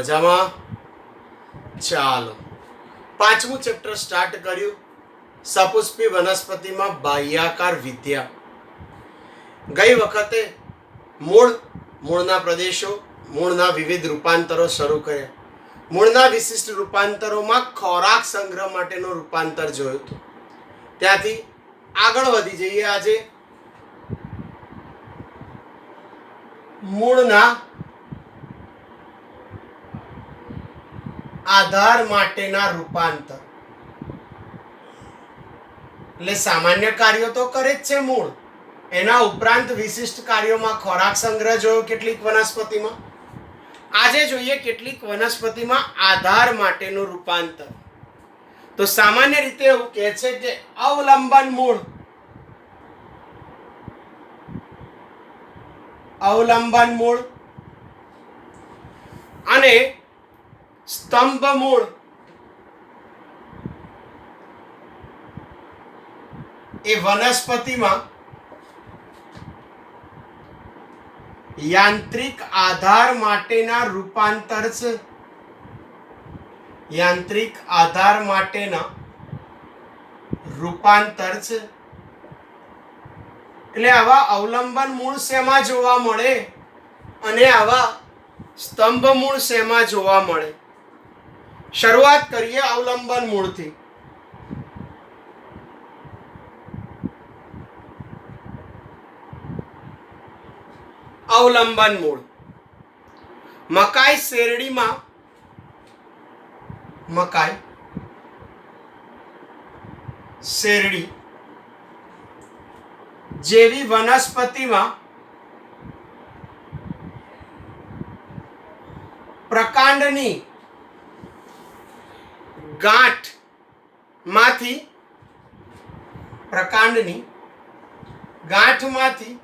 મજામાં? ચાલો પાંચમું ચેપ્ટર સ્ટાર્ટ કર્યું. સપુષ્પી વનસ્પતિમાં બાહ્યાકાર વિદ્યા. ગઈ વખતે મૂળના પ્રદેશો, મૂળના વિવિધ રૂપાંતરો શરૂ કર્યા. મૂળના વિશિષ્ટ રૂપાંતરોમાં ખોરાક સંગ્રહ માટેનું રૂપાંતર જોયું હતું. ત્યાંથી આગળ વધી જઈએ. આજે મૂળના આધાર માટેના રૂપાંતર. એટલે સામાન્ય કાર્યો તો કરે જ છે મૂળ, એના ઉપરાંત વિશિષ્ટ કાર્યોમાં ખોરાક સંગ્રહ જોયો કેટલીક વનસ્પતિમાં. આજે જોઈએ કેટલીક વનસ્પતિમાં આધાર માટેનું રૂપાંતર. તો સામાન્ય રીતે એવું કહે છે કે અવલંબન મૂળ, અવલંબન મૂળ અને સ્તંભ મૂળ એ વનસ્પતિમાં યાંત્રિક આધાર માટેના રૂપાંતર છે. યાંત્રિક આધાર માટેના રૂપાંતર છે. એટલે આવા અવલંબન મૂળ શેમાં જોવા મળે અને આવા સ્તંભ મૂળ શેમાં જોવા મળે? શરૂઆત કરીએ અવલંબન મૂળથી. અવલંબન મૂળ મકાઈ શેરડીમાં, મકાઈ શેરડી જેવી વનસ્પતિમાં પ્રકાંડની ગાંઠમાંથી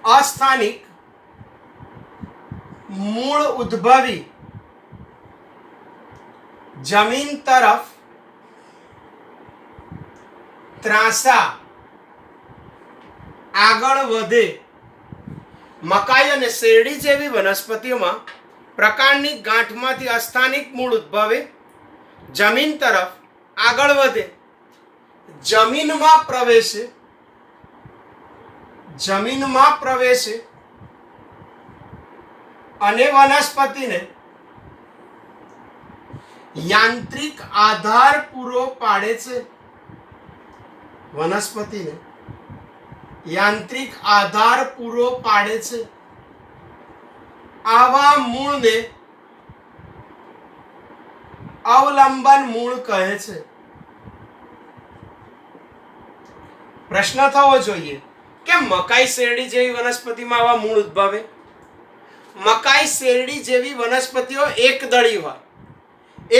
અસ્થાનિક મૂળ ઉદ્ભવી જમીન તરફ ત્રાંસા આગળ વધે. મકાઈ અને શેરડી જેવી વનસ્પતિઓમાં પ્રકાંડની ગાંઠમાંથી અસ્થાનિક મૂળ ઉદ્ભવે જમીન તરફ આગળ વધે, જમીનમાં પ્રવેશે અને વનસ્પતિને યાંત્રિક આધાર પૂરો પાડે છે. વનસ્પતિને યાંત્રિક આધાર પૂરો પાડે છે. આવા મૂળને અવલંબન મૂળ કહે છે. પ્રશ્ન થવો જોઈએ કે મકાઈ શેરડી જેવી વનસ્પતિમાં આવા મૂળ ઉદ્ભવે? મકાઈ શેરડી જેવી વનસ્પતિઓ એકદળી હોય,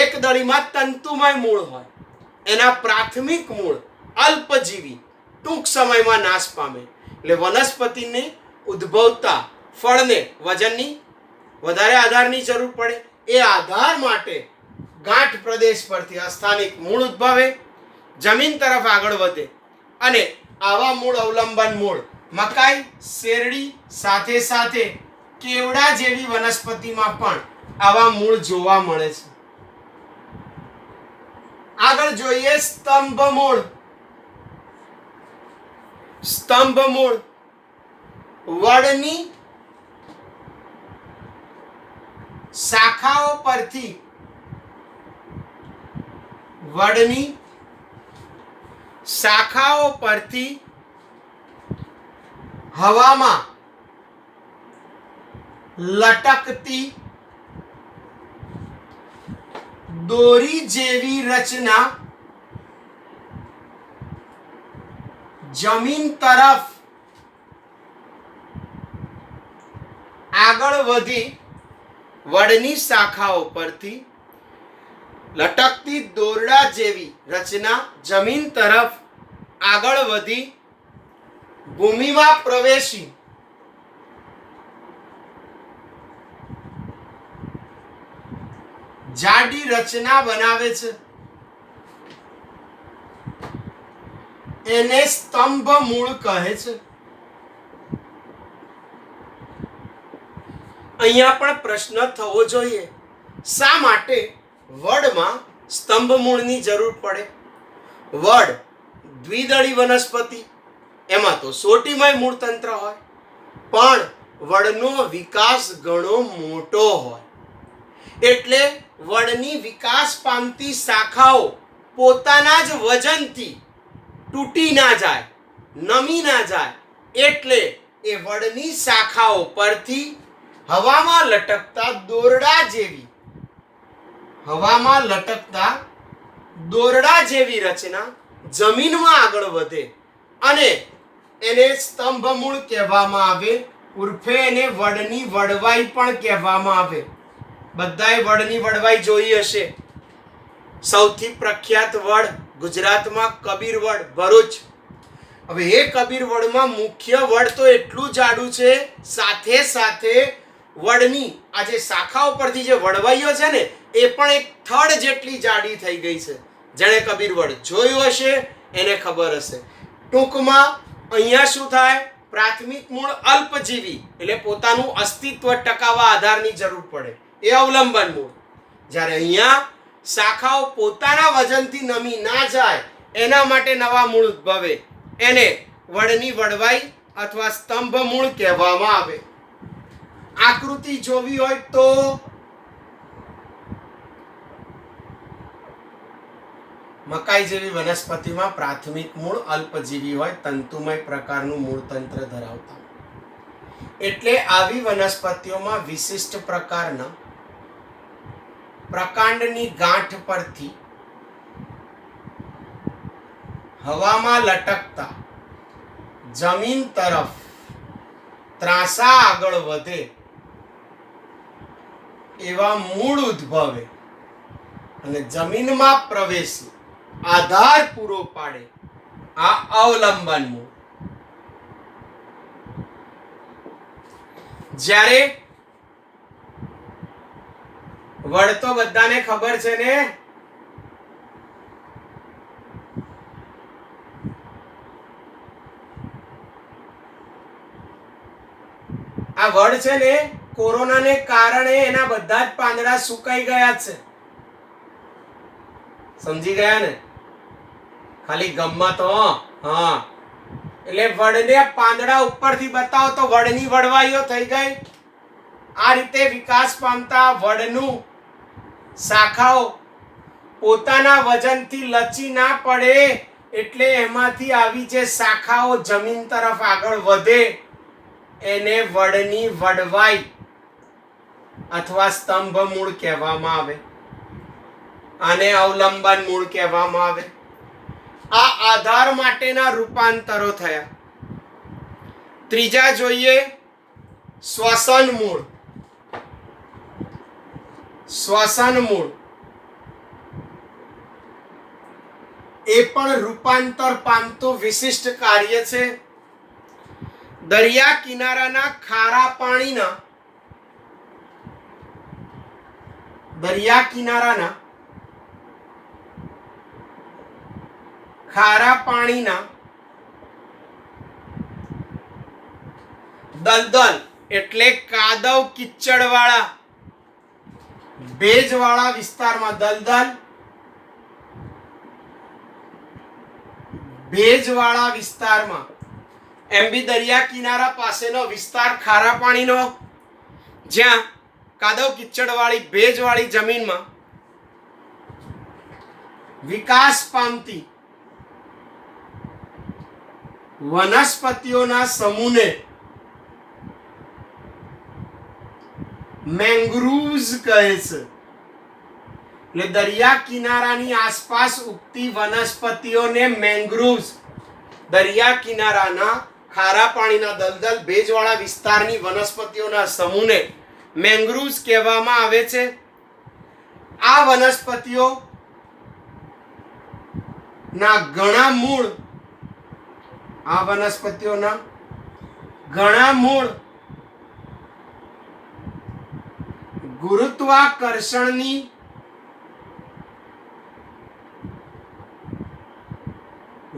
એકદળીમાં તંતુમય મૂળ હોય. એના પ્રાથમિક મૂળ અલ્પજીવી, ટૂંક સમયમાં નાશ પામે. એટલે વનસ્પતિને ઉદ્ભવતા ફળને વજનની વધારે આધારની જરૂર પડે. એ આધાર માટે ગાંઠ પ્રદેશ પરથી અસ્થાનિક મૂળ ઉદ્ભવે, જમીન તરફ આગળ વધે અને આવા મૂળ અવલંબન મૂળ મકાઈ શેરડી સાથે સાથે કેવડા જેવી વનસ્પતિમાં પણ આવા મૂળ જોવા મળે છે. આગળ જોઈએ સ્તંભ મૂળ. સ્તંભ મૂળ વડની શાખાઓ પરથી, વડની શાખાઓ પરથી હવામાં લટકતી દોરી જેવી રચના જમીન તરફ આગળ વધી, વડની શાખાઓ પરથી લટકતી દોરડા જેવી રચના જમીન તરફ આગળ વધી ભૂમિમાં પ્રવેશી જાડી રચના બનાવે છે. એને સ્તંભ મૂળ કહે છે. અહીંયા પણ પ્રશ્ન થવો જોઈએ, શા માટે વડમાં સ્તંભ મૂળની જરૂર પડે? વડ દ્વિદળી વનસ્પતિ, એમાં તો સોટીમય મૂળતંત્ર હોય, પણ વડનો વિકાસ ઘણો મોટો હોય, એટલે વડની વિકાસ પામતી શાખાઓ પોતાના જ વજનથી તૂટી ના જાય, નમી ના જાય, એટલે એ વડની શાખાઓ પરથી હવામાં લટકતા દોરડા જેવી રચના જમીનમાં આગળ વધે અને એને સ્તંભ મૂળ કહેવામાં આવે, ઉર્ફે એને વડની વડવાઈ પણ કહેવામાં આવે. બધાએ વડની વડવાઈ જોઈ હશે. સૌથી પ્રખ્યાત વડ ગુજરાતમાં કબીર વડ, ભરૂચ. હવે એ કબીર વડમાં મુખ્ય વડ તો એટલું જાડું છે, સાથે સાથે વડની આ જે શાખાઓ પરથી જે વડવાઈઓ છે ને, એ પણ એક થડ જેટલી જાડી થઈ ગઈ છે. જેણે કબીર વડ જોયું હશે એને ખબર હશે. ટૂંકમાં અહીંયા શું થાય? પ્રાથમિક મૂળ અલ્પજીવી, એટલે પોતાનું અસ્તિત્વ ટકાવવા આધારની જરૂર પડે, એ અવલંબન મૂળ. જ્યારે અહીંયા શાખાઓ પોતાના વજનથી નમી ના જાય એના માટે નવા મૂળ ઉદ્ભવે, એને વડની વડવાઈ અથવા સ્તંભ મૂળ કહેવામાં આવે. આકૃતિ જોવી હોય તો મકાઈ જેવી વનસ્પતિમાં પ્રાથમિક મૂળ અલ્પજીવી હોય, તંતુમય પ્રકારનું મૂળતંત્ર ધરાવતા. એટલે આવી વનસ્પતિઓમાં વિશિષ્ટ પ્રકારના પ્રકાંડની ગાંઠ પરથી હવામાં લટકતા જમીન તરફ ત્રાંસા આગળ વધે એવા મૂળ ઉદ્ભવે અને જમીનમાં પ્રવેશી આધાર પૂરો પાડે, આ અવલંબન મૂળ. જ્યારે વડ તો બધાને ખબર છે ને, આ વડ છે ને, કોરોનાને કારણે એના બધા જ પાંદડા સુકાઈ ગયા છે. સમજી ગયા ને? ખાલી ગમમાં તો હા, એટલે વડને પાંદડા ઉપરથી બતાવો તો વડની વડવાઈઓ થઈ ગઈ. આ રીતે વિકાસ પામતા વડનું શાખાઓ પોતાના વજનથી લચી ના પડે, એટલે એમાંથી આવી જે શાખાઓ જમીન તરફ આગળ વધે એને વડની વડવાઈ અથવા સ્તંભ મૂળ કહેવામાં આવે. આને અવલંબન મૂળ કહેવામાં આવે. આ આધાર માટેના રૂપાંતરો થયા. ત્રીજા જોઈએ શ્વસન મૂળ. શ્વસન મૂળ એ પણ રૂપાંતર પામતું વિશિષ્ટ કાર્ય છે. દરિયા કિનારાના ખારા પાણીના દલદલ એટલે કાદવ કિચડ વાળા ભેજવાળા વિસ્તારમાં, દલદલ ભેજવાળા વિસ્તારમાં, એમ બી દરિયા કિનારા પાસેનો વિસ્તાર ખારા પાણીનો, જ્યાં કાદવ કિચડવાળી ભેજવાળી જમીનમાં વિકાસ પામતી વનસ્પતિઓના સમૂહને મેંગ્રુવ્સ કહે છે. એટલે દરિયા કિનારાની આસપાસ ઉગતી વનસ્પતિઓને મેંગ્રુવ્સ, દરિયા કિનારાના ખારા પાણીના દલદલ ભેજવાળા વિસ્તારની વનસ્પતિઓના સમૂહને મેંગ્રુવ્સ કહેવામાં આવે છે. આ વનસ્પતિઓ ના ઘણા મૂળ ગુરુત્વાકર્ષણની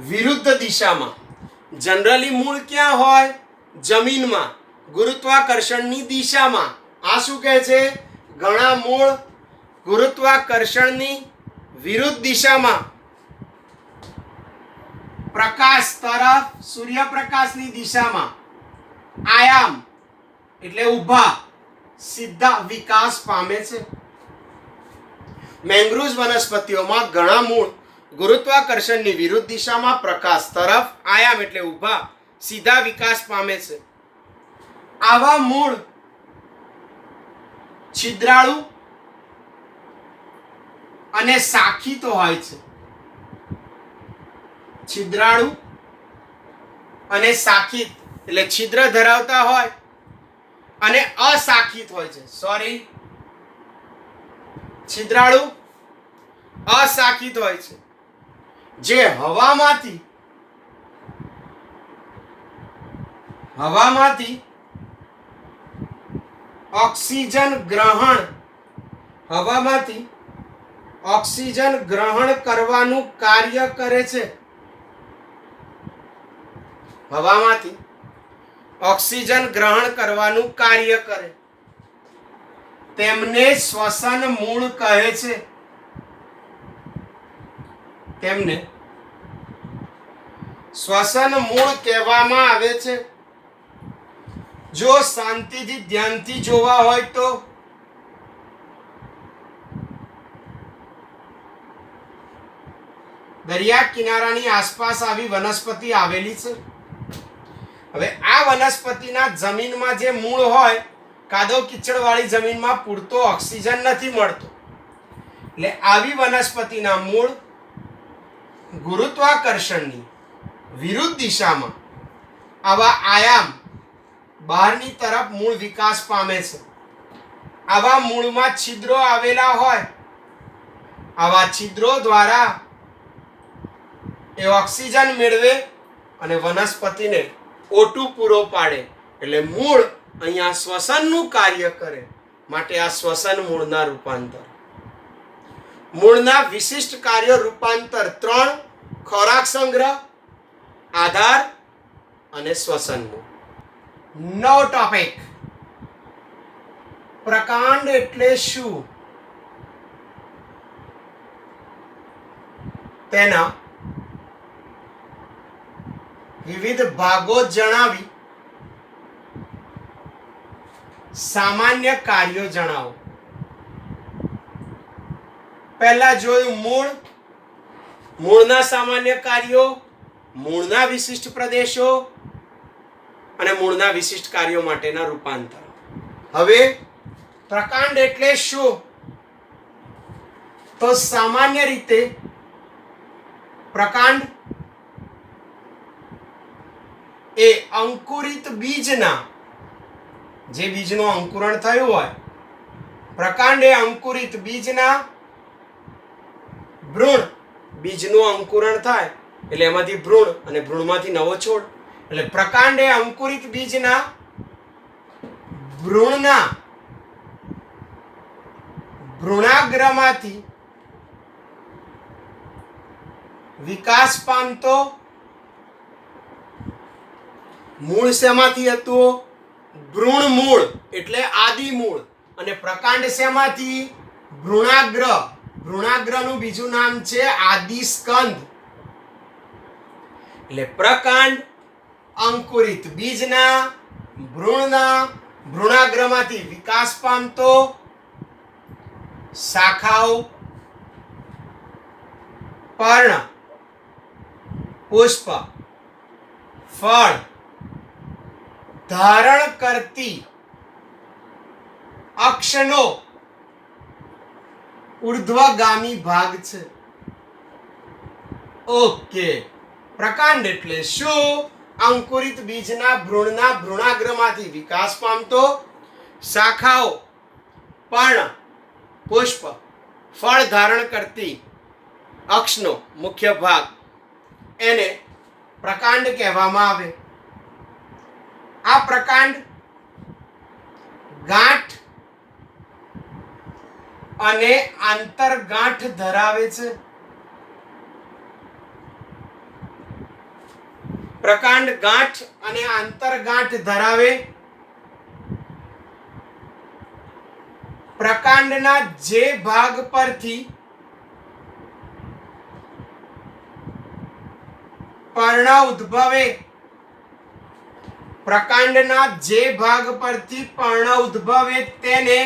વિરુદ્ધ દિશામાં, જનરલી મૂળ ક્યાં હોય? જમીનમાં. ગુરુત્વાકર્ષણની દિશામાં આ શું કહે છે? ઘણા મૂળ ગુરુત્વાકર્ષણની વિરુદ્ધ દિશામાં પ્રકાશ તરફ, સૂર્યપ્રકાશની દિશામાં આયામ એટલે ઊભા સીધા વિકાસ પામે છે. મેંગ્રુવ્સ વનસ્પતિઓમાં ઘણા મૂળ ગુરુત્વાકર્ષણની વિરુદ્ધ દિશામાં પ્રકાશ તરફ આયામ એટલે ઊભા સીધા વિકાસ પામે છે. આવા મૂળ છિદ્રાળુ અને શાખિત હોય છે. છિદ્રાળુ અને શાખિત એટલે છિદ્ર ધરાવતા હોય અને અશાખિત હોય છે. છિદ્રાળુ અશાખિત હોય છે, જે હવામાંથી ઓક્સિજન ગ્રહણ કરવાનું કાર્ય કરે છે. હવામાંથી ઓક્સિજન ગ્રહણ કરવાનું કાર્ય કરે તેમને શ્વસન મૂળ કહે છે. તેમને શ્વસન મૂળ કહેવામાં આવે છે. જો શાંતિથી ધ્યાનથી જોવા હોય તો દરિયા કિનારાની આસપાસ આવી વનસ્પતિ આવેલી છે. હવે આ વનસ્પતિના જમીનમાં જે મૂળ હોય, કાદવ કીચડવાળી જમીનમાં પૂરતો ઓક્સિજન નથી મળતો, એટલે આવી વનસ્પતિના મૂળ ગુરુત્વાકર્ષણની વિરુદ્ધ દિશામાં આવા આયામ બહારની તરફ મૂળ વિકાસ પામે છે. આવા મૂળમાં છિદ્રો આવેલા હોય, આવા છિદ્રો દ્વારા એ ઓક્સિજન મેળવે અને વનસ્પતિને O2 પૂરો પાડે. એટલે મૂળ અહીંયા શ્વસનનું કાર્ય કરે, માટે આ શ્વસન મૂળના રૂપાંતર. મૂળના વિશિષ્ટ કાર્ય રૂપાંતર 3: ખોરાક સંગ્રહ, આધાર અને શ્વસન મૂળ. નવો ટોપિક, પ્રકાંડ એટલે શું? તેના વિવિધ ભાગો જણાવી સામાન્ય કાર્યો જણાવો. પહેલા જોયું મૂળ, મૂળના સામાન્ય કાર્યો, મૂળના વિશિષ્ટ પ્રદેશો અને મૂળના વિશિષ્ટ કાર્યો માટેના રૂપાંતર. હવે પ્રકાંડ એટલે શું? તો સામાન્ય રીતે પ્રકાંડ એ અંકુરિત બીજના, જે બીજનું અંકુરણ થયું હોય, પ્રકાંડ એ અંકુરિત બીજના ભ્રૂણ, બીજનું અંકુરણ થાય એટલે એમાંથી ભ્રૂણ અને ભ્રૂણમાંથી નવો છોડ. એટલે પ્રકાંડ એ અંકુરિત બીજના ભ્રૂણના ભ્રૂણાગ્રમાંથી વિકાસ પામતો મૂળ શેમાંથી હતું? ભ્રૂણ મૂળ એટલે આદિ મૂળ. અને પ્રકાંડ શેમાંથી? ભ્રૂણાગ્ર. ભ્રૂણાગ્રનું બીજું નામ છે આદિસ્કંદ. એટલે પ્રકાંડ અંકુરિત બીજના ભ્રૂણના ભ્રૂણાગ્રમાંથી વિકાસ પામતો શાખાઓ, પર્ણ, પુષ્પ, ફળ ધારણ કરતી અક્ષનો ઉર્ધ્વગામી ભાગ છે. ઓકે, પ્રકાંડ એટલે શું? અંકુરિત બીજના ભ્રૂણના ભ્રૂણાગ્રમાંથી વિકાસ પામતો શાખાઓ, પર્ણ, પુષ્પ, ફળ ધારણ કરતી અક્ષનો મુખ્ય ભાગ, એને પ્રકાંડ કહેવામાં આવે. આ પ્રકાંડ ગાંઠ અને આંતરગાંઠ ધરાવે છે. પ્રકાંડ ગાંઠ અને આંતરગાંઠ ધરાવે પ્રકાંડના જે ભાગ પરથી પર્ણ ઉદ્ભવે, પ્રકાંડના જે ભાગ પરથી પર્ણ ઉદ્ભવે તેને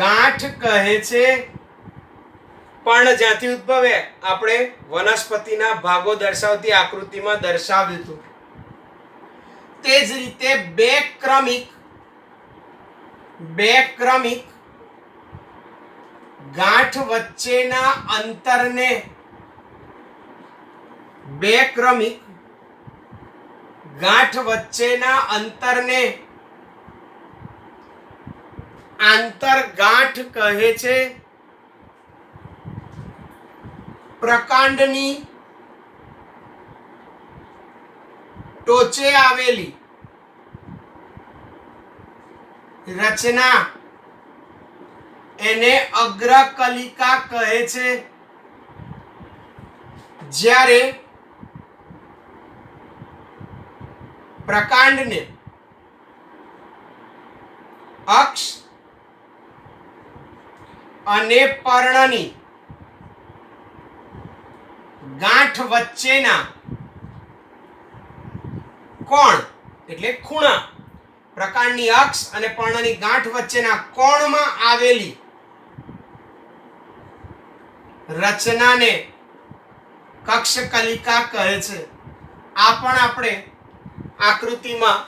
ગાંઠ કહે છે. પર્ણ જ્યાંથી ઉદ્ભવે આપણે વનસ્પતિના ભાગો દર્શાવતી આકૃતિમાં દર્શાવ્યું હતું. તે જ રીતે બે ક્રમિક ગાંઠ વચ્ચેના અંતરને આંતરગાંઠ કહે છે. પ્રકાંડની ટોચે આવેલી રચના એને અગ્રકલિકા કહે છે. જ્યારે પ્રકાંડને અક્ષ અને પર્ણની ગાંઠ વચ્ચેના કોણ એટલે ખૂણા, પ્રકાંડની અક્ષ અને પર્ણની ગાંઠ વચ્ચેના કોણમાં આવેલી રચનાને કક્ષકલિકા કહે છે. આ પણ આપણે આકૃતિમાં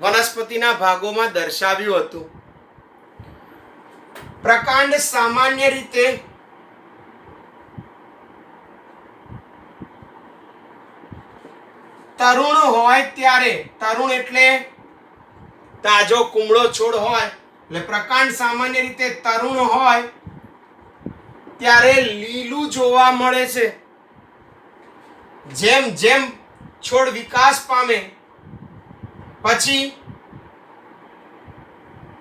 વનસ્પતિના ભાગોમાં દર્શાવ્યું હતું. પ્રકાંડ સામાન્ય રીતે તરુણ હોય ત્યારે, તરુણ એટલે તાજો કુમળો છોડ હોય, એટલે પ્રકાંડ સામાન્ય રીતે તરુણ હોય ત્યારે લીલું જોવા મળે છે. જેમ જેમ છોડ વિકાસ પામે પછી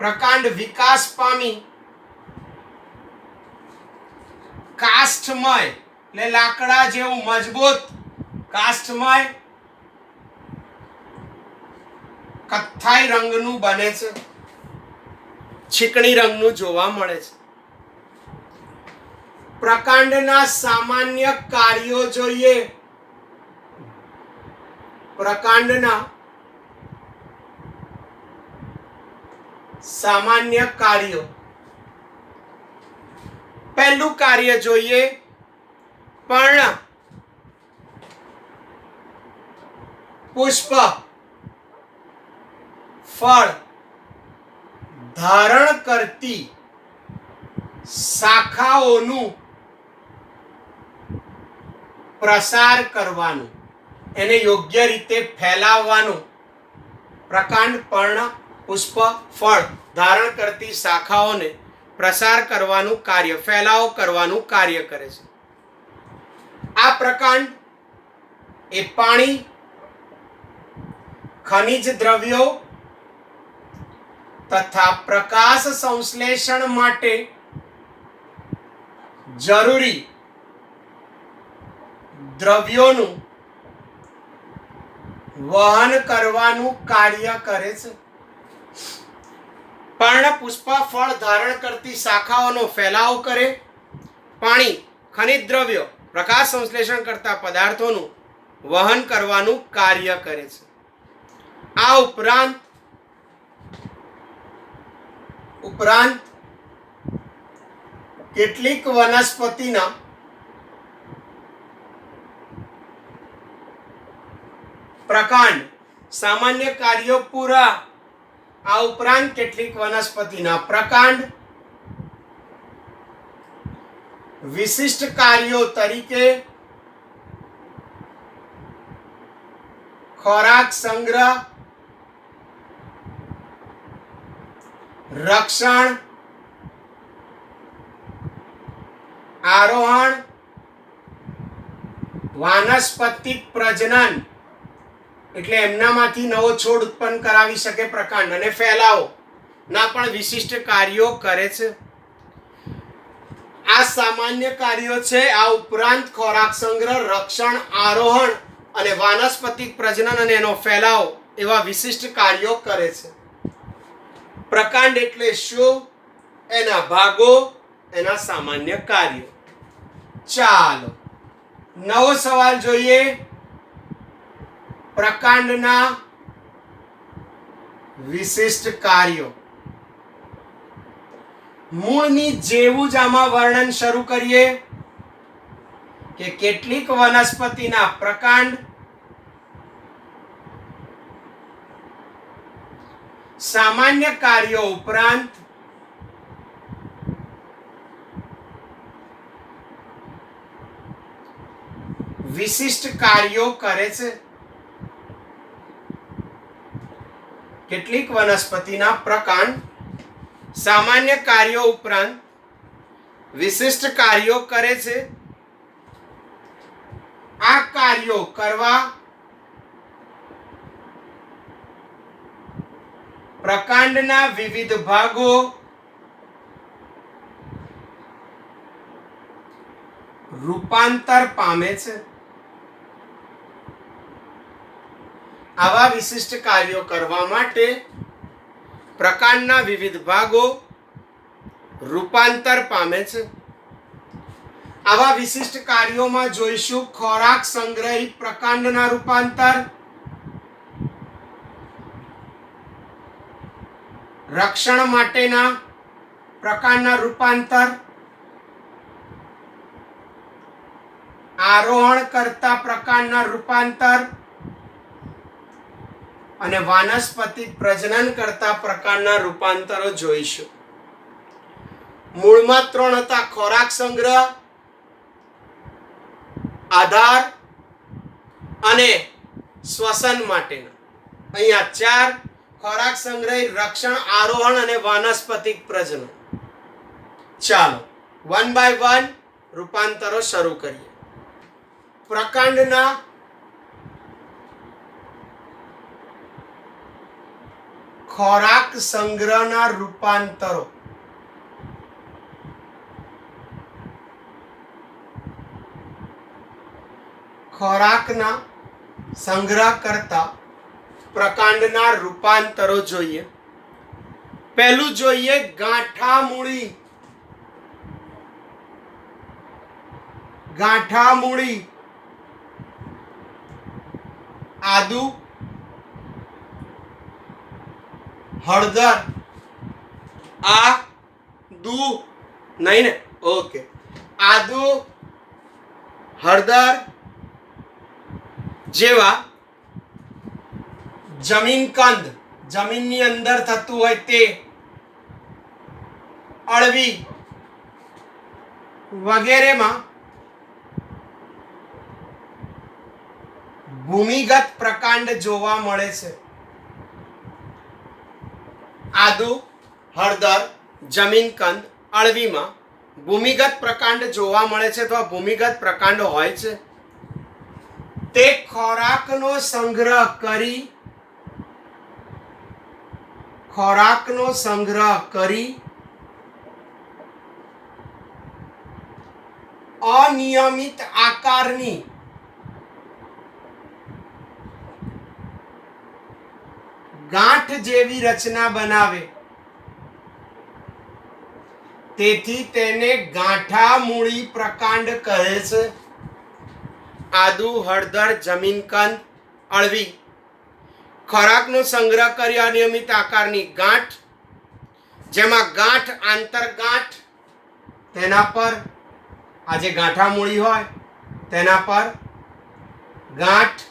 પ્રકાંડ વિકાસ પામી કાષ્ઠમય એટલે લાકડા જેવું મજબૂત કાષ્ઠમય કથ્થાઈ રંગનું બને છે, ચીકણી રંગનું જોવા મળે છે. પ્રકાંડના સામાન્ય કાર્યો જોઈએ. પ્રકાંડના સામાન્ય કાર્યો. પહેલું કાર્ય જોઈએ પર્ણ, પુષ્પ, ફળ ધારણ કરતી શાખાઓનું પ્રસાર કરવાનું, એને યોગ્ય રીતે ફેલાવવાનું. પ્રકાંડ, પર્ણ, પુષ્પ, ફળ ધારણ કરતી શાખાઓને પ્રસાર કરવાનું કાર્ય, ફેલાવો કરવાનું કાર્ય કરે છે. આ પ્રકાંડ એ પાણી, ખનિજ દ્રવ્યો તથા પ્રકાશ સંશ્લેષણ માટે જરૂરી દ્રવ્યોનું વહન કરવાનું કાર્ય કરે છે. પર્ણ, પુષ્પ, ફળ ધારણ કરતી શાખાઓનો ફેલાવો કરે. પાણી, ખનિજ દ્રવ્યો, પ્રકાશ સંશ્લેષણ કરતા પદાર્થોનું વહન કરવાનું કાર્ય કરે છે. આ ઉપરાંત કેટલીક વનસ્પતિના પ્રકાંડ સામાન્ય કાર્યો પૂરા. આ ઉપરાંત કેટલીક વનસ્પતિના પ્રકાંડ વિશિષ્ટ કાર્યો તરીકે ખોરાક સંગ્રહ, રક્ષણ, આરોહણ, વાનસ્પતિક પ્રજનન એટલે એમનામાંથી નવો છોડ ઉત્પન્ન કરાવી શકે પ્રકાંડ, અને ફેલાવો ના પણ વિશિષ્ટ કાર્યો કરે છે. આ સામાન્ય કાર્યો છે. આ ઉપરાંત ખોરાક સંગ્રહ, રક્ષણ, આરોહણ અને વાનસ્પતિક પ્રજનન અને એનો ફેલાવો એવા વિશિષ્ટ કાર્યો કરે છે. પ્રકાંડ એટલે શું? એના ભાગો, એના સામાન્ય કાર્યો. ચાલો નવો સવાલ જોઈએ. પ્રકાંડના વિશિષ્ટ કાર્યો. મૂળની જેવું જ આમાં વર્ણન શરૂ કરીએ કે કેટલીક વનસ્પતિના પ્રકાંડ સામાન્ય કાર્યો ઉપરાંત વિશિષ્ટ કાર્યો કરે છે. કેટલીક વનસ્પતિના પ્રકાંડ સામાન્ય કાર્યો ઉપરાંત વિશિષ્ટ કાર્યો કરે છે. આ કાર્યો કરવા પ્રકાંડના વિવિધ ભાગો રૂપાંતર પામે છે. આવા વિશિષ્ટ કાર્યો કરવા માટે પ્રકાંડના વિવિધ ભાગો રૂપાંતર પામે છે. આવા વિશિષ્ટ કાર્યોમાં જોઈશું ખોરાક સંગ્રહી પ્રકાંડના રૂપાંતર, રક્ષણ માટેના પ્રકાંડના રૂપાંતર, આરોહણ કરતા પ્રકાંડના રૂપાંતર અને વાનસ્પતિક પ્રજનન કરતા પ્રકારના રૂપાંતરો જોઈશું. મૂળમાં 3 હતા: ખોરાક સંગ્રહ, આધાર અને શ્વસન માટેના. અહીંયા 4: ખોરાક સંગ્રહ, રક્ષણ, આરોહણ અને વાનસ્પતિક પ્રજનન. ચાલો 1 by 1 રૂપાંતરો શરૂ કરીએ. પ્રકાંડના ખોરાક સંગ્રહના રૂપાંતરો. ખોરાકના સંગ્રહ કરતા પ્રકાંડના રૂપાંતરો જોઈએ. પહેલું જોઈએ ગાંઠામૂળી. ગાંઠામૂળી આદુ, હળદર, આદુ નહીં ને? ઓકે. આદુ, હળદર જેવા જમીન કંદ, જમીનની અંદર થતું હોય તે, અળવી વગેરેમાં ભૂમિગત પ્રકાંડ જોવા મળે છે. આદુ, હળદર, જમીન કંદ, અળવીમાં ભૂમિગત પ્રકાંડ જોવા મળે છે અથવા ભૂમિગત પ્રકાંડ હોય છે. તે ખોરાકનો સંગ્રહ કરી અનિયમિત આકારની ગાંઠ જેવી રચના બનાવે. તેથી તેને ગાંઠામૂળી પ્રકાંડ કહે છે. આદુ, હળદર, જમીન કંદ, અળવી ખોરાકનો સંગ્રહ કરી અનિયમિત આકારની ગાંઠ, જેમાં ગાંઠ, આંતરગાંઠ, તેના પર આ જે ગાંઠામૂળી હોય તેના પર ગાંઠ,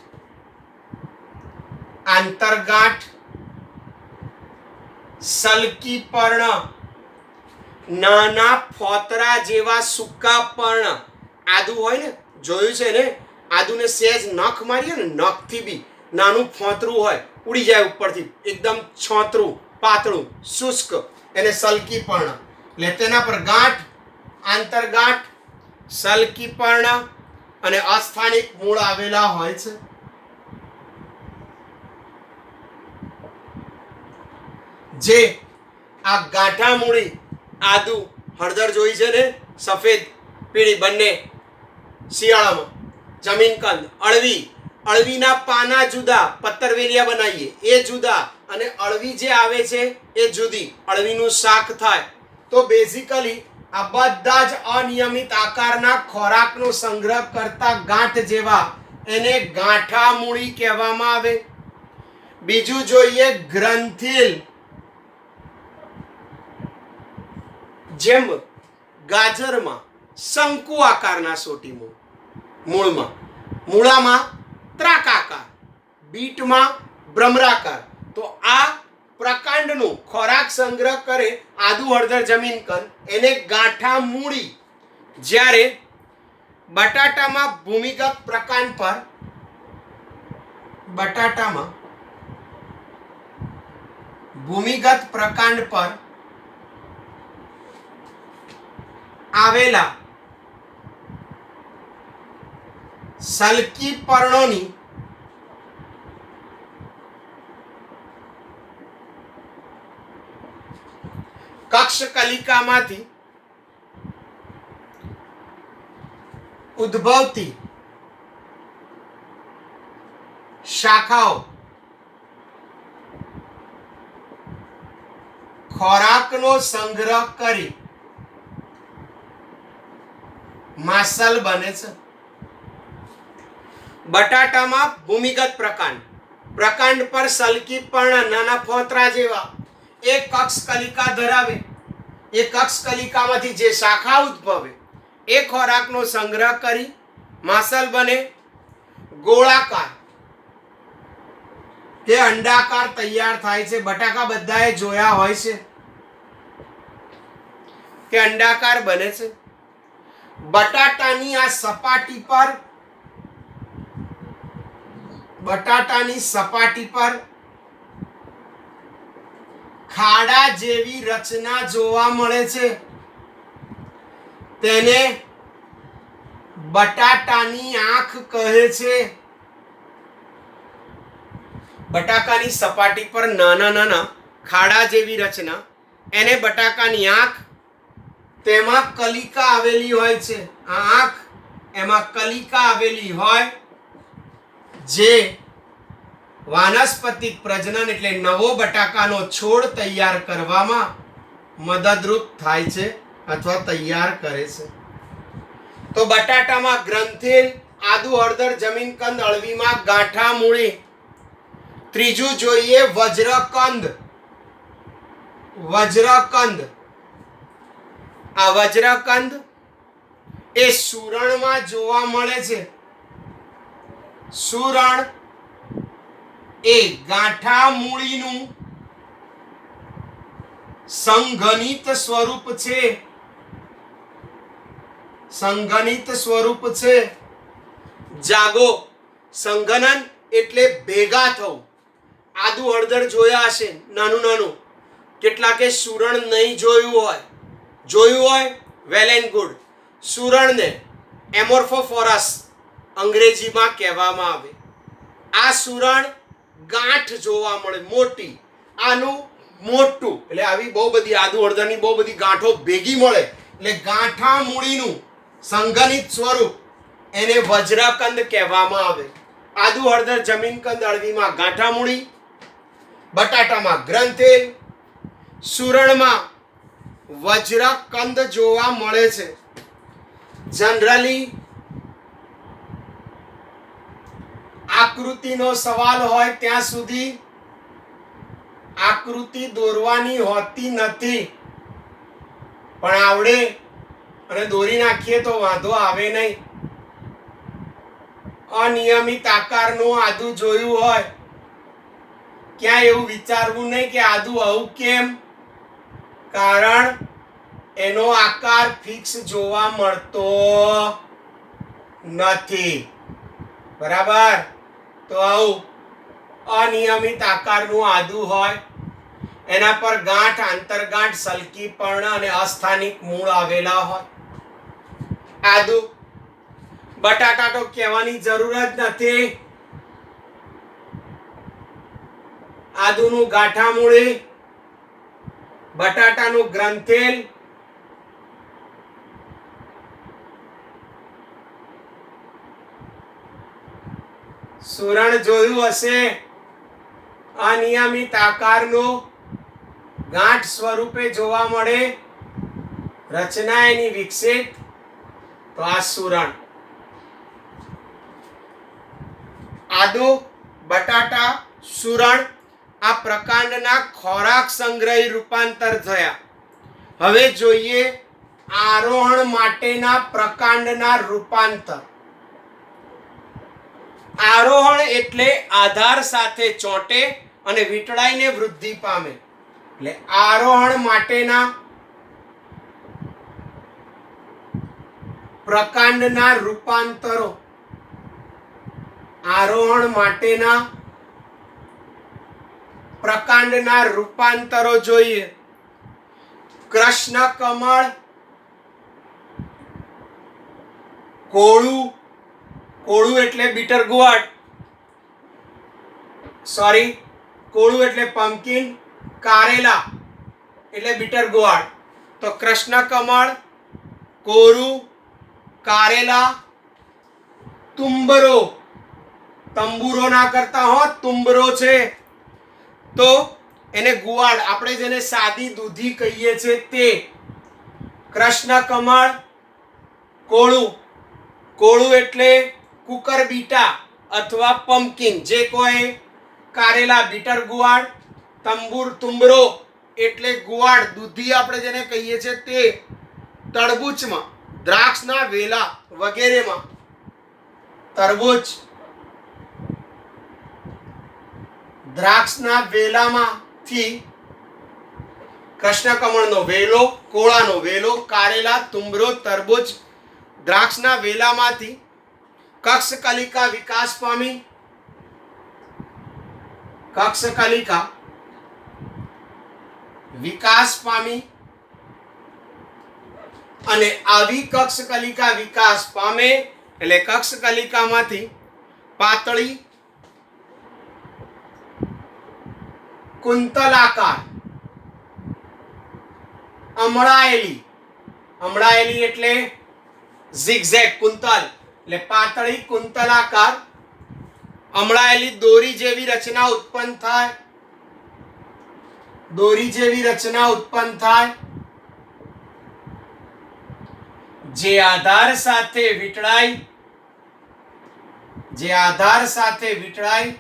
આંતરગાંઠ, સલકી પર્ણ, નાના ફોતરા જેવા સૂકા પર્ણ. આદુ હોય ને, જોયું છે ને? આદુને સહેજ નખ મારીએ ને, નખથી બી નાનું ફોતરું હોય, ઉડી જાય ઉપરથી, એકદમ છોતરું, પાતળું, શુષ્ક, એને સલકી પર્ણ. એટલે તેના પર ગાંઠ, આંતરગાંઠ, સલકી પર્ણ અને અસ્થાનિક મૂળ આવેલા હોય છે. જે આ ગાંઠામૂળી, આદુ, હળદર જોઈ છે ને, સફેદ પીળી બંને શિયાળામાં, જમીન કંદ, અળવી, અળવીના પાના જુદા, પત્તરવેલિયા બનાવીએ એ જુદા, અને અળવી જે આવે છે એ જુદી. અળવીનું શાક થાય તો બેઝિકલી આ બધા જ અનિયમિત આકારના ખોરાકનો સંગ્રહ કરતા ગાંઠ જેવા એને ગાંઠા મૂળી કહેવામાં આવે. બીજું જોઈએ ગ્રંથિલ. જેમ ગાજરમાં શંકુ આકારના સોટી મૂળમાં, મૂળામાં ત્રાકાકાર, બીટમાં ભ્રમરાકાર. તો આ પ્રકાંડનું ખોરાક સંગ્રહ કરે આદુ હળદર જમીન કંદ એને ગાંઠા મૂળી. જ્યારે બટાટામાં ભૂમિગત પ્રકાંડ પર આવેલા સલ્કી પર્ણોની કક્ષકલિકામાંથી ઉદ્ભવતી શાખાઓ ખોરાકનો સંગ્રહ કરી માસલ બને છે. બટાટામાં ભૂમિગત પ્રકાંડ પર સલ્કી પર્ણ નાના ફોતરા જેવા એક કક્ષકલિકા ધરાવે. એ કક્ષકલિકામાંથી જે શાખા ઉદ્ભવે એ ખોરાકનો સંગ્રહ કરી માસલ બને. ગોળાકાર કે અંડાકાર તૈયાર થાય છે. બટાકા બધાએ જોયા હોય છે કે અંડાકાર બને છે. બટાટાની સપાટી પર ખાડા જેવી રચના જોવા મળે છે. તેને બટાટાની આંખ કહે છે. બટાકાની સપાટી પર નાના નાના ખાડા જેવી રચના એને બટાકાની આંખ. તેમાં કલિકા આવેલી હોય છે. આ આંખ એમાં કલિકા આવેલી હોય જે વાનસ્પતિક પ્રજનન એટલે નવો બટાકાનો છોડ તૈયાર કરવામાં મદદરૂપ થાય છે અથવા તૈયાર કરે છે. તો બટાટામાં ગ્રંથિલ, આદુ હળદર જમીન કંદ, અળવીમાં ગાંઠા મૂળી. ત્રીજું જોઈએ વજ્રકંદ. આ વજ્રકંદ એ સુરણમાં જોવા મળે છે. સુરણ એ ગાંઠા મૂળીનું સંઘનિત સ્વરૂપ છે. જાગો, સંઘનન એટલે ભેગા થવું. આદુ હળદર જોયા હશે નાનું નાનું. કેટલાકે સુરણ નહીં જોયું હોય વેલ એન્ડ ગુડ. સુરણને એમોર્ફોફોરસ અંગ્રેજીમાં કહેવામાં આવે. આ સુરણ ગાંઠ જોવા મળે મોટી. આનું મોટું એટલે આવી બહુ બધી આદુ હળદરની બહુ બધી ગાંઠો ભેગી મળે એટલે ગાંઠા મૂળીનું સંઘનિત સ્વરૂપ એને વજ્રકંદ કહેવામાં આવે. આદુ હળદર જમીન કંદ, અળવીમાં ગાંઠા મૂળી, બટાટામાં ગ્રંથિલ, સુરણમાં વજ્રકંદ જોવા મળે છે. જનરલી આકૃતિનો સવાલ હોય ત્યાં સુધી આકૃતિ દોરવાની હોતી નથી, પણ આવડે અને દોરી નાખીએ તો વાંધો આવે નહીં. અનિયમિત આકારનું આદુ જોયું હોય ક્યાં એવું વિચારવું નહીં કે આદુ આવું કેમ, કારણ એનો આકાર ફિક્સ જોવા મળતો નથી. બરાબર? તો આવું અનિયમિત આકારનું આદુ હોય એના પર ગાંઠ, આંતરગાંઠ, સલ્કી પર્ણ અને અસ્થાનિક મૂળ આવેલા હોય. આદુ બટાટા તો કહેવાની જરૂર જ નથી. આદુનું ગાંઠા મૂળી, બટાટાનું ગ્રંથિલ, સુરણ જોયું હશે અનિયમિત આકારનો ગાંઠ સ્વરૂપે જોવા મળે, રચના એની વિકસિત, તો આ સુરણ. આદુ, બટાટા, સુરણ આ પ્રકાંડના ખોરાક સંગ્રહી રૂપાંતર થયા. હવે જોઈએ આરોહણ માટેના પ્રકાંડના રૂપાંતર. આરોહણ એટલે આધાર સાથે ચોંટે અને વીંટળાઈને વૃદ્ધિ પામે. એટલે આરોહણ માટેના પ્રકાંડના રૂપાંતરો. આરોહણ માટેના પ્રકાંડના રૂપાંતરો જોઈએ. કૃષ્ણ કમળ, કોળું, કોળું એટલે બીટર ગુવાડ, સોરી, કોળું એટલે પમ્પકિન, કારેલા એટલે બીટર ગુવાડ. તો કૃષ્ણ કમળ, કોરું, કારેલા, તુંબરો, તંબુરો ના કરતા હો, તુંબરો છે તો એને ગુવાડ, આપણે જેને સાદી દૂધી કહીએ છીએ તે. કૃષ્ણ કમળ, કોળું, કોળું એટલે કુકરબીટા અથવા પમ્પકિન જે કોઈ, કારેલા બીટર ગુવાડ, તુંબરો એટલે ગુવાડ દૂધી આપણે જેને કહીએ છીએ તે. તરબૂચમાં, દ્રાક્ષના વેલા વગેરેમાં તરબૂચ, દ્રાક્ષના વેલામાંથી કૃષ્ણકમળનો વેલો, કોળાનો વેલો, કારેલા, તુંબરો, તરબૂચ, દ્રાક્ષના વેલામાંથી કક્ષકલિકા વિકાસ પામી. કક્ષકલિકા વિકાસ પામી અને આવી કક્ષકલિકા વિકાસ પામે એટલે કક્ષકલિકામાંથી પાતળી કુંતલાકાર અમળાયેલી, અમળાયેલી એટલે ઝિગઝેગ, કુંતલ એટલે પાતળી કુંતલાકાર અમળાયેલી દોરી જેવી રચના ઉત્પન્ન થાય. દોરી જેવી રચના ઉત્પન્ન થાય જે આધાર સાથે વીંટળાય, જે આધાર સાથે વીંટળાય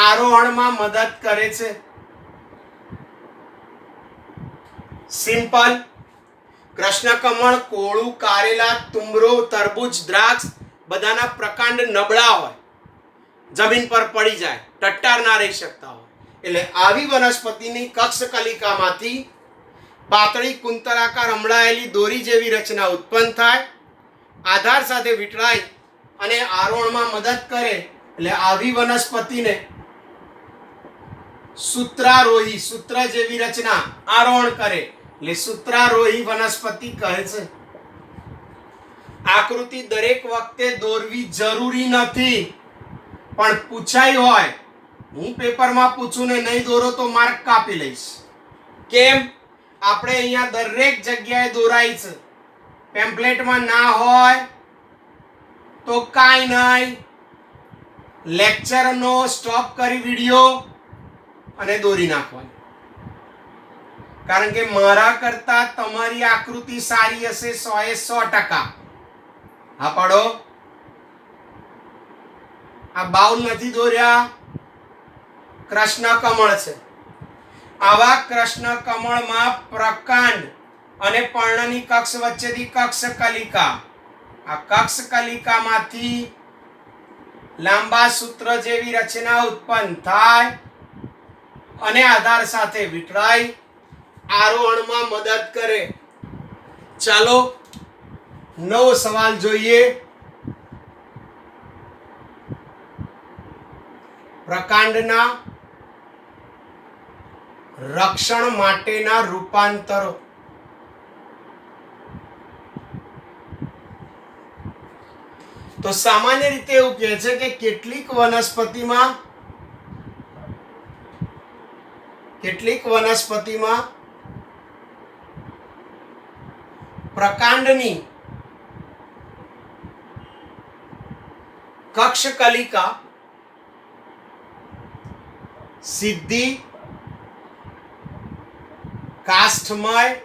આરોહણમાં મદદ કરે છે. સિમ્પલ. કૃષ્ણકમળ, કોળું, કારેલા, તુંબરો, તરબૂચ, દ્રાક્ષ બધાના પ્રકાંડ નબળા હોય, જમીન પર પડી જાય, ટટ્ટાર ના રહી શકતા હોય. એટલે આવી વનસ્પતિની કક્ષકલિકામાંથી પાતળી કુંતલાકાર અમળાયેલી દોરી જેવી રચના ઉત્પન્ન થાય, આધાર સાથે વીંટળાય અને આરોહણમાં મદદ કરે. એટલે આવી વનસ્પતિને સૂત્રારોહી, સૂત્ર જેવી રચના આરોહણ કરે એટલે સૂત્રારોહી વનસ્પતિ કહે છે. આકૃતિ દરેક વખતે દોરવી જરૂરી નથી, પણ પૂછાઈ હોય, હું પેપરમાં પૂછું ને નહીં દોરો તો માર્ક કાપી લઈશ. કેમ? આપણે અહીંયા દરેક જગ્યાએ દોરાય છે. પેમ્પલેટમાં ના હોય તો કાંઈ નહીં, લેક્ચરનો સ્ટોપ કરી વિડિયો અને દોરી નાખવાની. કારણ કે મારા કરતા તમારી આકૃતિ સારી હશે 100%. હા પાડો. આ બાઉલ નથી દોર્યા, કૃષ્ણ કમળ છે. આવા કૃષ્ણ કમળમાં પ્રકાંડ અને પર્ણની કક્ષ વચ્ચેથી કક્ષકલિકા, આ કક્ષકલિકામાંથી લાંબા સૂત્ર જેવી રચના ઉત્પન્ન થાય અને આધાર સાથે વીંટળાય, આરોહણમાં મદદ કરે. ચાલો નવો સવાલ જોઈએ. પ્રકાંડના રક્ષણ માટેના રૂપાંતરો. તો સામાન્ય રીતે એવું કહે છે કે કેટલીક વનસ્પતિમાં પ્રકાંડની કક્ષકલિકા સીધી કાષ્ઠમય,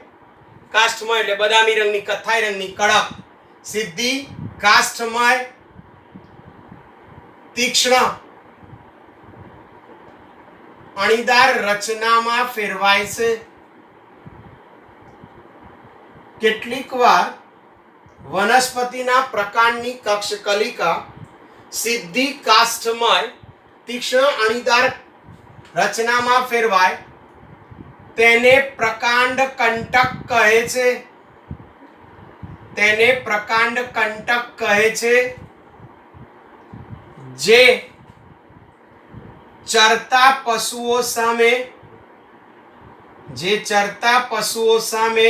કાષ્ઠમય એટલે બદામી રંગની, કથ્થાઈ રંગની, કડક, સીધી કાષ્ઠમય તીક્ષ્ણ અણીદાર રચનામાં ફેરવાય છે. કેટલીક વાર વનસ્પતિના પ્રકાંડની કક્ષકલિકા સીધી કાષ્ઠમય તીક્ષ્ણ અણીદાર રચનામાં ફેરવાય તેને પ્રકાંડ કંટક કહે છે. તેને પ્રકાંડ કંટક કહે છે. જે ચરતા પશુઓ સામે, જે ચરતા પશુઓ સામે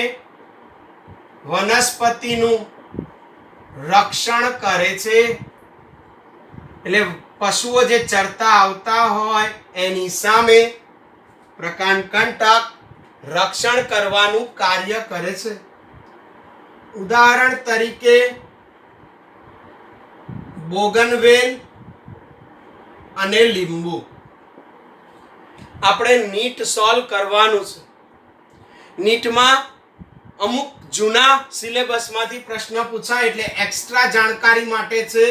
વનસ્પતિનું રક્ષણ કરે છે. એટલે પશુઓ જે ચરતા આવતા હોય એની સામે પ્રકાંડ કંટક રક્ષણ કરવાનું કાર્ય કરે છે. ઉદાહરણ તરીકે બોગનવેલ અને લીંબુ. આપણે નીટ સોલ્વ કરવાનું છે. નીટમાં અમુક જૂના સિલેબસમાંથી પ્રશ્ન પૂછાય એટલે એક્સ્ટ્રા જાણકારી માટે છે.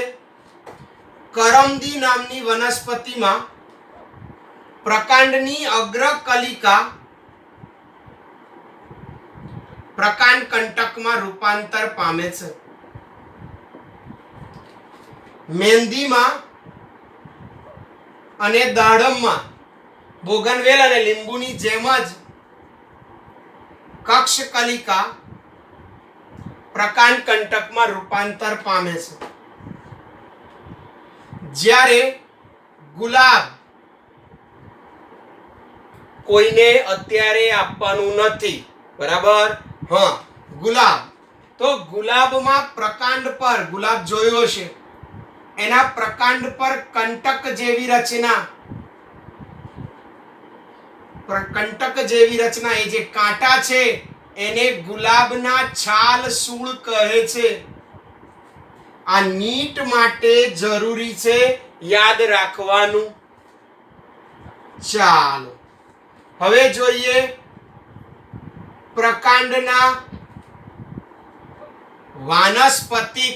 કરમદી નામની વનસ્પતિમાં પ્રકાંડની અગ્રકલિકા પ્રકાંડ કંટકમાં રૂપાંતર પામે છે. મહેંદીમાં અને દાડમમાં બોગનવેલ અને લીંબુની જેમ જ કક્ષકલિકા પ્રકાંડ કંટકમાં રૂપાંતર પામે છે. જ્યારે ગુલાબ કોઈને અત્યારે આપવાનું નથી, બરાબર? હા, ગુલાબ. તો ગુલાબમાં પ્રકાંડ પર, ગુલાબ જોયો છે, એના પ્રકાંડ પર કંટક જેવી રચના, કંટક જેવી રચના, એ જે કાંટા છે એને ગુલાબના છાલ સૂળ કહે છે. આ નીટ માટે જરૂરી છે, યાદ રાખવાનું. ચાલો હવે જોઈએ પ્રકાંડના વાનસ્પતિક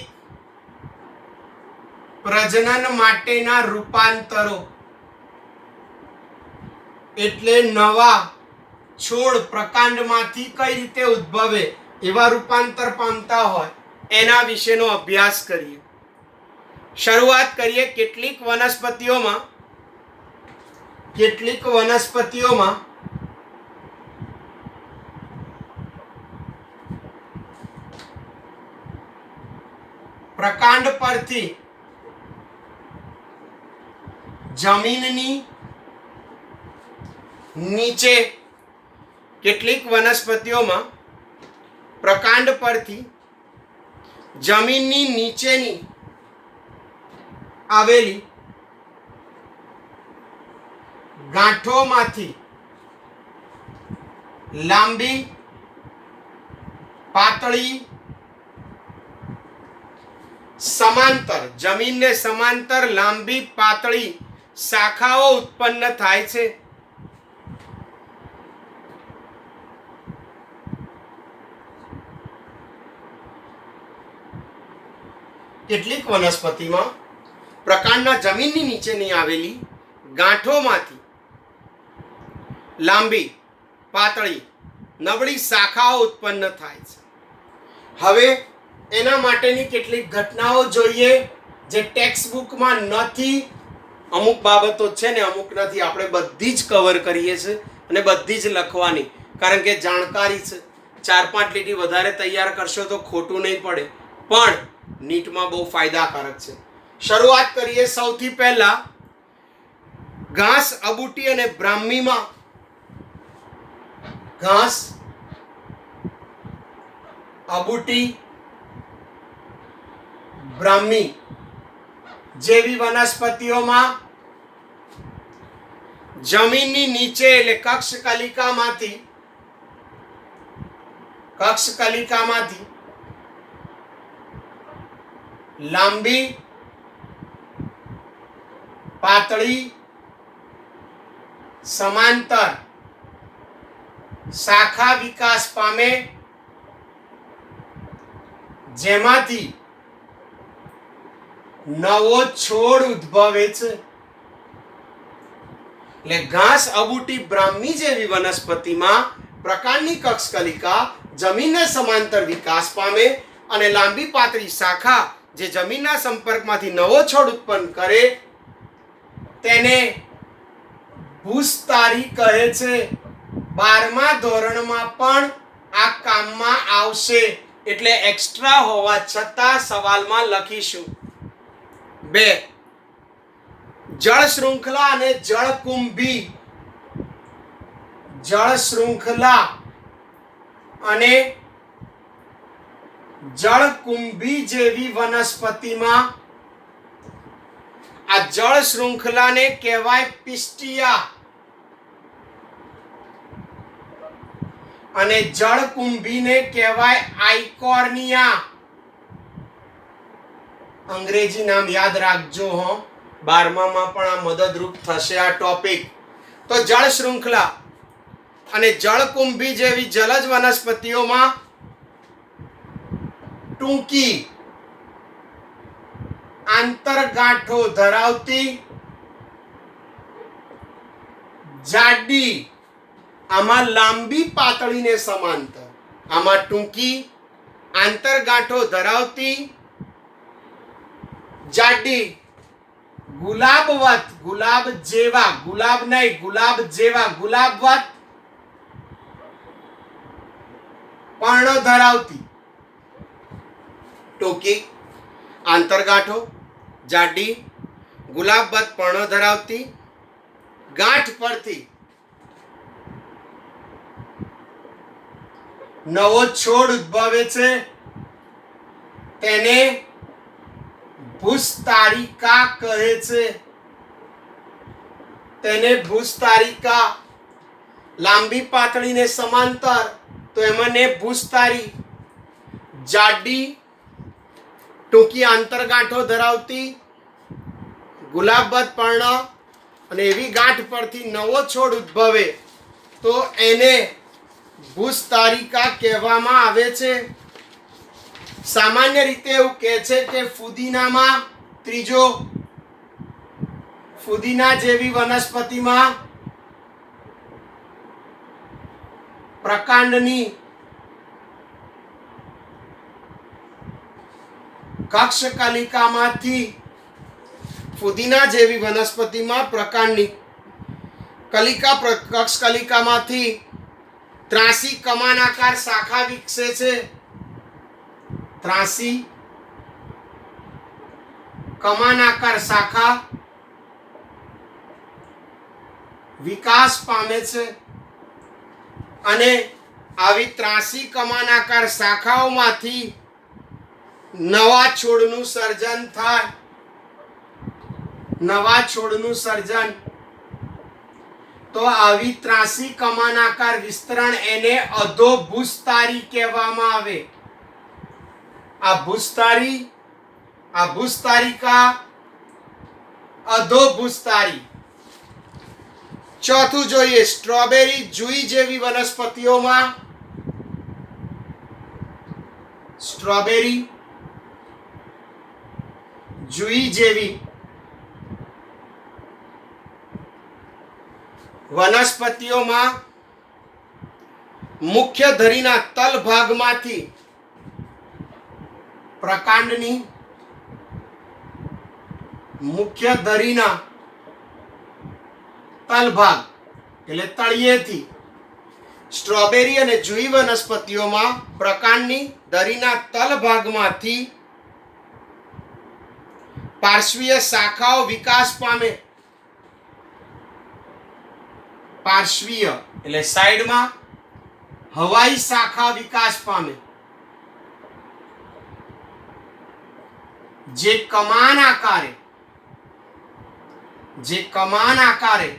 પ્રજનન માટેના રૂપાંતરો. એટલે નવા છોડ પ્રકાંડમાંથી કઈ રીતે ઉદ્ભવે, એવા રૂપાંતર પામતા હોય એના વિશેનો અભ્યાસ કરીએ. શરૂઆત કરીએ કેટલીક વનસ્પતિઓમાં પ્રકાંડ પરથી જમીનની નીચે, કેટલીક વનસ્પતિઓમાં પ્રકાંડ પરથી જમીનની નીચેની આવેલી ગાંઠોમાંથી લાંબી, પાતળી, સમાંતર, જમીનને સમાંતર લાંબી પાતળી શાખાઓ ઉત્પન્ન થાય છે. કેટલીક વનસ્પતિમાં પ્રકાંડના જમીનની નીચેની આવેલી ગાંઠોમાંથી લાંબી, પાતળી, નબળી શાખાઓ ઉત્પન્ન થાય છે. હવે એના માટેની કેટલીક ઘટનાઓ જોઈએ જે ટેક્સ્ટ બુકમાં નથી. અમુક બાબતો છે ને અમુક નથી. આપણે બધી જ કવર કરીએ છીએ અને બધી જ લખવાની, કારણ કે જાણકારી છે. 4-5 લીટી વધારે તૈયાર કરશો તો ખોટું નહીં પડે, પણ નીટમાં બહુ ફાયદાકારક છે. શરૂઆત કરીએ સૌથી પહેલા ઘાસ, અબૂટી અને બ્રાહ્મીમાં. ઘાસ, અબૂટી, બ્રાહ્મી જેવી વનસ્પતિઓમાં જમીનની નીચે એટલે કક્ષકલિકામાંથી લાંબી, પાતળી, સમાંતર શાખા વિકાસ પામે, જેમાંથી નવો છોડ ઉદ્ભવે છે. એટલે ઘાસ, અબૂટી, બ્રાહ્મી જેવી વનસ્પતિમાં પ્રકાંડની કક્ષકલિકા જમીનને સમાંતર વિકાસ પામે અને લાંબી પાતળી શાખા જે જમીનના સંપર્કમાંથી નવો છોડ ઉત્પન્ન કરે તેને ભૂસ્તારી કહે છે. 12મા ધોરણમાં પણ આ કામમાં આવશે, એટલે એક્સ્ટ્રા હોવા છતાં સવાલમાં લખીશું. 2. જળ શૃંખલા અને જળકુંભી. જળ શૃંખલા અને જળકુંભી જેવી વનસ્પતિમાં આ જળ શૃંખલાને કહેવાય પિસ્ટિયા અને જળકુંભીને કહેવાય આઇકોર્નિયા. અંગ્રેજી નામ યાદ રાખજો હો, 12માં પણ આ મદદરૂપ થશે આ ટોપિક. તો જળ શૃંખલા અને જળકુંભી જેવી જલજ વનસ્પતિઓમાં ટૂંકી આંતરગાંઠો ધરાવતી, જાડી, આમાં લાંબી પાતળીને સમાંતર, આમાં ટૂંકી આંતરગાંઠો ધરાવતી, જાડી, ગુલાબવત, ગુલાબ જેવા, ગુલાબ નહીં, ગુલાબ જેવા, ગુલાબવત પર્ણો ધરાવતી, ટૂંકી આંતરગાંઠો, જાડી, ગુલાબવત પર્ણો ધરાવતી, ગાંઠ પરથી નવો છોડ ઉદ્ભવે છે તેને ભૂસ્તારિકા કહે છે. તેને ભૂસ્તારિકા. લાંબી પાતળીને સમાંતર તો એમને ભૂસ્તારી, જાડી ટૂંકી આંતરગાંઠો ધરાવતી, ગુલાબવત પર્ણ અને એવી ગાંઠ પરથી નવો છોડ ઉદ્ભવે તો એને ભૂસ્તારિકા કહેવામાં આવે છે. સામાન્ય રીતે એવું કહે છે કે ફુદીનામાં, ત્રીજો, ફુદીના જેવી વનસ્પતિમાં પ્રકાંડની કક્ષકલિકામાંથી, ફુદીના જેવી વનસ્પતિમાં પ્રકાંડની કક્ષકલિકામાંથી ત્રાંસી કમાનાકાર શાખા વિકસે છે. ત્રાંસી કમાનાકાર શાખા વિકાસ પામે છે અને આવી ત્રાંસી કમાનાકાર શાખાઓમાંથી નવા છોડનું સર્જન થાય. નવા છોડનું સર્જન. તો આવી ત્રાંસી કમાનાકાર વિસ્તરણ એને અધોભૂસ્તારી કહેવામાં આવે. આ ભૂસ્તારિકા, અધોભૂસ્તારી. ચોથું જોઈએ, સ્ટ્રોબેરી, જુઈ જેવી વનસ્પતિઓમાં સ્ટ્રોબેરી, જુઈ જેવી વનસ્પતિઓમાં મુખ્ય ધરીના તલ ભાગમાંથી પ્રકાંડની, મુખ્ય ધરીના તલ ભાગ એટલે તળિયેથી, સ્ટ્રોબેરી અને જુઈ વનસ્પતિઓમાં પ્રકાંડની ધરીના તલ ભાગમાંથી પાર્શ્વીય શાખાઓ વિકાસ પામે. પાર્શ્વીય એટલે સાઈડમાં, હવાઈ શાખા વિકાસ પામે જે કમાન આકારે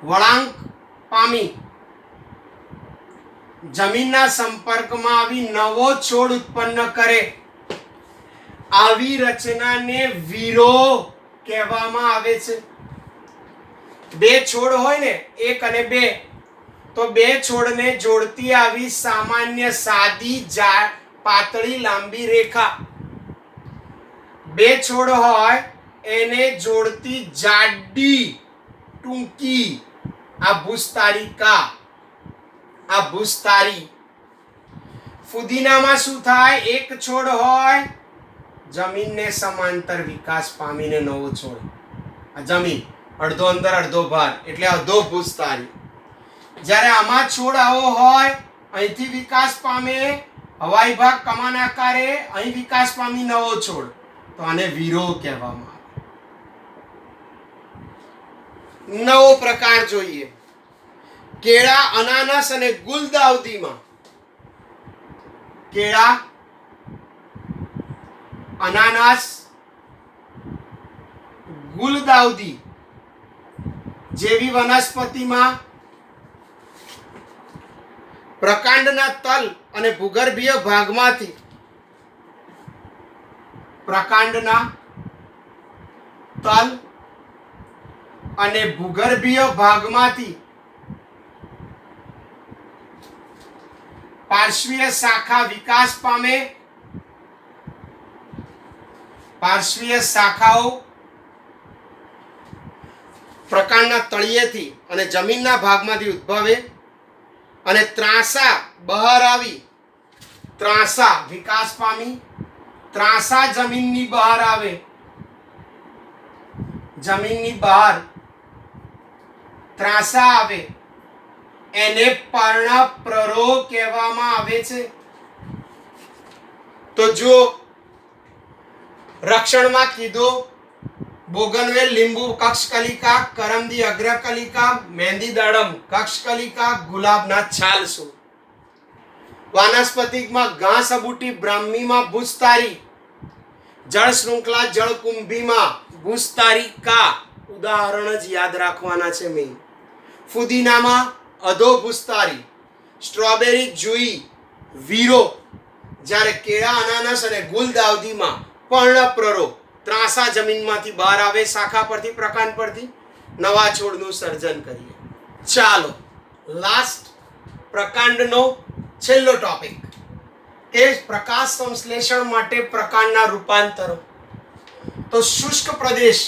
વળાંક પામી જમીનના સંપર્કમાં આવી નવો છોડ ઉત્પન્ન કરે. આવી રચનાને વીરો કહેવામાં આવે છે. બે છોડ હોય ને, 1 અને 2, તો બે છોડને જોડતી આવી સામાન્ય સાદી પાતળી લાંબી રેખા. બે છોડ હોય એને જોડતી જાડી ટૂંકી આ ભૂસ્તારિકા, આ ભૂસ્તારી. ફુદીનામાં શું થાય? એક છોડ હોય, જમીનને સમાંતર વિકાસ પામીને નવો છોડ. આ જમીન અડધો અંદર અડધો બહાર એટલે અડધો ભૂસ્તારી. જ્યારે આમાં છોડ આવો હોય, અહીંથી વિકાસ પામે હવાઈ ભાગ કમાન આકારે, અહીં વિકાસ પામી નવો છોડ, તો આને વિરોહ કહેવામાં આવે. નવો પ્રકાર જોઈએ. કેળા, અનાનસ અને ગુલદાઉદીમાં કેળા, અનાનસ, ગુલદાઉદી જેવી વનસ્પતિમાં પ્રકાંડના તલ અને ભૂગર્ભીય ભાગમાંથી પ્રકાંડના તલ અને ભૂગર્ભીય ભાગમાંથી પાર્શ્વીય શાખા વિકાસ પામે. પાર્શ્વીય શાખાઓ પ્રકાંડના તળિયેથી અને જમીનના ભાગમાંથી ઉદ્ભવે અને ત્રાંસા બહાર આવી, ત્રાંસા વિકાસ પામી, ત્રાંસા જમીનની બહાર આવે, જમીનની બહાર ત્રાંસા આવે, એને પર્ણપ્રરોહ કહેવામાં આવે છે. તો જો રક્ષણમાં કીધું, બોગનવેલ, લીંબુ કક્ષકલિકા, કરમદી અગ્રકલિકા, મહેંદી દાડમ કક્ષકલિકા, ગુલાબના છાલસું. વાનસ્પતિકમાં ઘાસ અબૂટી, બ્રાહ્મીમાં ભૂસ્તારી, જળ શૃંખલા જળકુંભીમાં ભૂસ્તારિકા. ઉદાહરણ જ યાદ રાખવાના છે મેં. ફુદીનામાં અધો ભૂસ્તારી, સ્ટ્રોબેરી, જુઈ, વીરો. જ્યારે કેળા, અનાનસ અને ગુલદાઉદીમાં પર્ણપ્રરોહ, ત્રાંસા જમીનમાંથી બહાર આવે, શાખા પરથી, પ્રકાંડ પરથી નવા છોડનું સર્જન કરીએ. ચાલો લાસ્ટ પ્રકાંડનો છેલ્લો ટોપિક કે પ્રકાશ સંશ્લેષણ માટે પ્રકાંડના રૂપાંતરો. તો શુષ્ક પ્રદેશ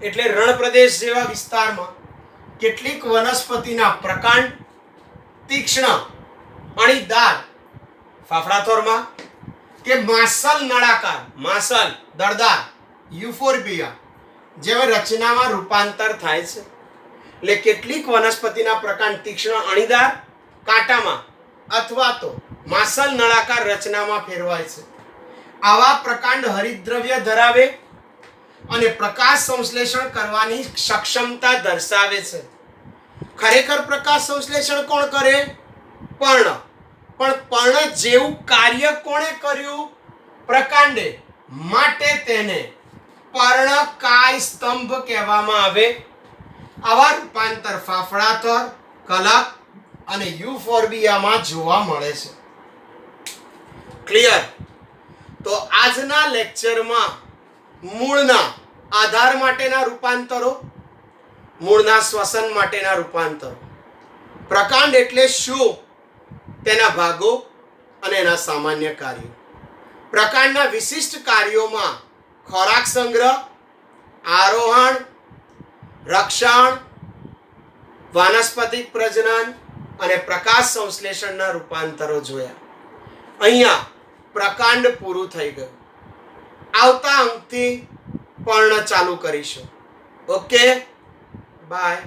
એટલે રણ પ્રદેશ જેવા વિસ્તારમાં કેટલીક વનસ્પતિના પ્રકાંડ તીક્ષ્ણ, અણીદાર, ફાફડાથોરમાં કે માસલ નળાકાર, માસલ દળદાર, યુફોર્બિયા જેવા રચનામાં રૂપાંતર થાય છે. એટલે કેટલીક વનસ્પતિના પ્રકાંડ તીક્ષ્ણ, અણીદાર, કાંટામાં અથવા તો માસલ નળાકાર રચનામાં ફેરવાય છે. આવા પ્રકાંડ હરિતદ્રવ્ય ધરાવે અને પ્રકાશ સંશ્લેષણ કરવાની ક્ષમતા દર્શાવે છે. ખરેખર પ્રકાશ સંશ્લેષણ કોણ કરે? પર્ણ. પણ પર્ણ જેવું કાર્ય કોણે કર્યું? પ્રકાંડે. માટે તેને પર્ણકાય સ્તંભ કહેવામાં આવે. આવા રૂપાંતર ફાફડાથોર, કલક અને યુફોર્બિયામાં જોવા મળે છે. ક્લિયર? તો આજના લેક્ચરમાં મૂળના આધાર માટેના રૂપાંતરો, મૂળના શ્વસન માટેના રૂપાંતરો, પ્રકાંડ એટલે શું, તેના ભાગો અને એના સામાન્ય કાર્યો, પ્રકાંડના વિશિષ્ટ કાર્યોમાં ખોરાક સંગ્રહ, આરોહણ, રક્ષણ, વાનસ્પતિક પ્રજનન અને પ્રકાશ સંશ્લેષણના રૂપાંતરો જોયા. અહીંયા પ્રકાંડ પૂરું થઈ ગયું. આવતા અંકથી પર્ણ ચાલુ કરીશું. Okay, by.